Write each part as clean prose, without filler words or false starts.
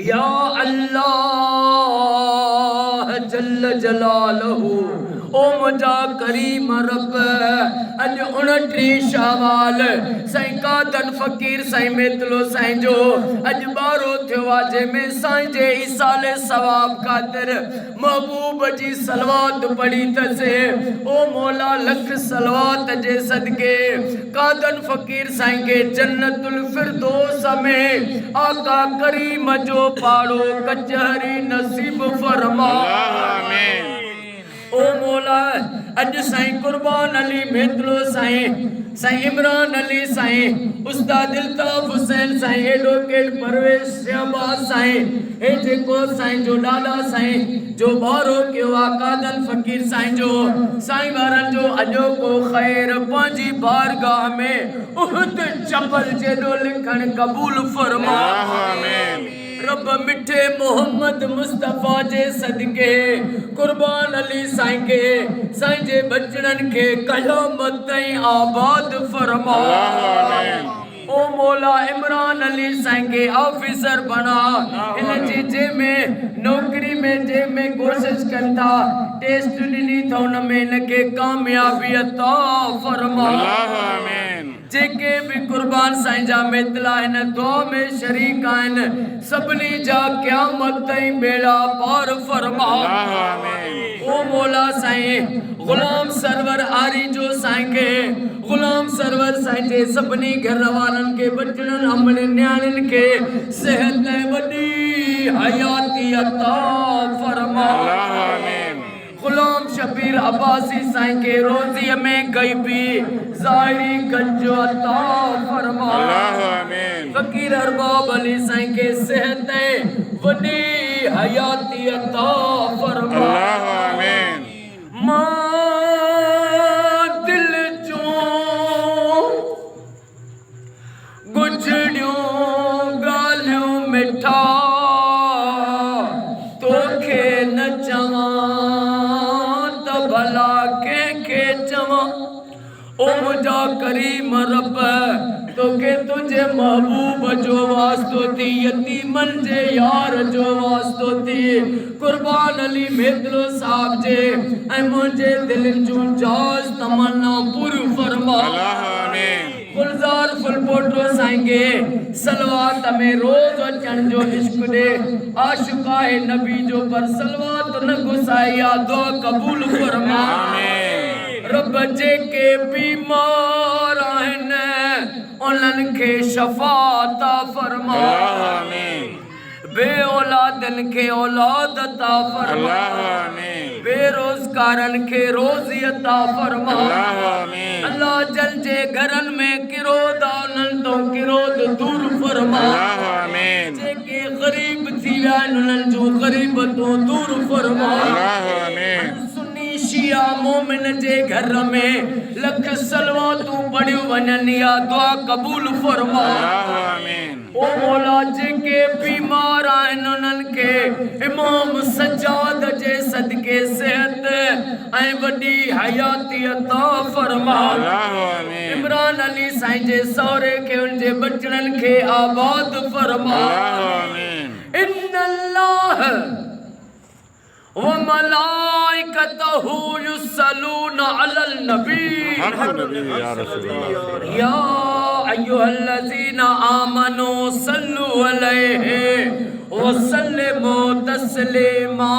या अल्लाह जल्ल जलालहू ओ मुझा करीम रब अज 29 शावाल साईं कादन फकीर साईं मेतलो साईं जो अज बारो थियो जे में साईं जे इसाले सवाब खातिर महबूब जी सलवात पढ़ी तसे ओ मौला लख सलवात जे सदके कादन फकीर साईं के जन्नतुल फिरदौस में आका करीम जो पाड़ो कचहरी नसीब फरमा आमीन। ओ मौला अज साईं कुर्बान अली मेतलो साईं साईं इमरान अली साईं उस्ताद इल्ताफ हुसैन साईं एडवोकेट परवेश शहबाज साईं ए जेको साईं जो डाला साईं जो बारो के वाकादन फकीर साईं जो साईं वारन जो अजो को खैर पांजी बारगाह में उहद जबल जेडो लिखण कबूल फरमा आमीन। रब मिठे मोहम्मद मुस्तफा जे सदके कुर्बान अली साईं के साईं जे बचड़न के कयामत ताईं आबाद फरमा आमीन। ओ मौला इमरान अली साईं के ऑफिसर बना इन जे में नौकरी में जे में कोशिश करता टेस्ट ॾिनी त उन में इनके कामयाबी अता फरमा आमीन। जेके भी कुर्बान साईं जा मेतला इन दुआ में शरीक आइन सबनी जा क़यामत ताईं बेड़ा पार फरमा आमीन। ओ मौला साईं गुलाम सरवर आरी जो साईं के गुलाम सरवर साईं जे सबनी घर वारन के बचड़न अमन न्याणन के सेहत वडी हयाती अता फरमा आमीन। गुलाम शबीर अब्बासी साईं के रोजी में गई भी ज़ाहिरी गंजो अता फरमा आमीन। फकीर अरबाब अली साईं के सेहत वडी हयाती अता फरमा आमीन। मां दिल जो गुजड़ियों गालियों मिठा तोखे न चवा भला के चवा ओ मुझा करीम रब तोखे तुझे महबूब जो वास्तो थी यतीमन जे यार जो वास्तो थी कुर्बान अली मेतलो साहब जे ऐ मुझे दिल जूं जाज तमन्ना पूरी फरमा आमीन। गुलजार फुलपोटो साईं के सलवात में रोज अचण जो इश्क दे आशिकाए नबी जो पर सलवात न गुसाया दुआ कबूल फरमा आमीन। रब जेके बीमार आहिन उन्हन के शफात फरमा आमीन। बे औलादन के औलाद अता फरमा आमीन। बेरोजगारन के रोजी अता फरमा आमीन। अल्लाह जल जे घरन में किरोद उन्हन तो किरोद दूर फरमा आमीन। जेके गरीब थी विया उन्हन जो गरीब तो दूर फरमा आमीन। सुन्नी शिया मोमिन जे घर में लख सलवातूं पढ़ियूं वञन या दुआ कबूल फरमा आमीन। ओ मौला जेके बीमार आहिन उन्हन के इमाम सज्जाद जे सदके सेहत ऐं वडी हयाती अता फरमा आमीन। इमरान अली साईं जे सौरे के उन जे बचड़न के आबाद फरमा आमीन। इन्नल्लाह व मलाइकतहु युसल्लूना अलल नबी या रसूलल्लाह या अय्युहल्लज़ीना आमनू सल्लु अलैहि व सल्लिमू तस्लीमा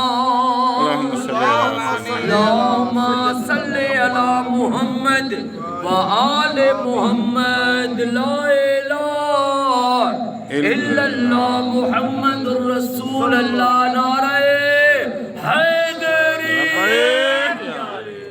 अल्लाहुम्मा सल्लि अला मुहम्मद व आले मुहम्मद ला इलाहा इल्लल्लाह मुहम्मदुर रसूलुल्लाह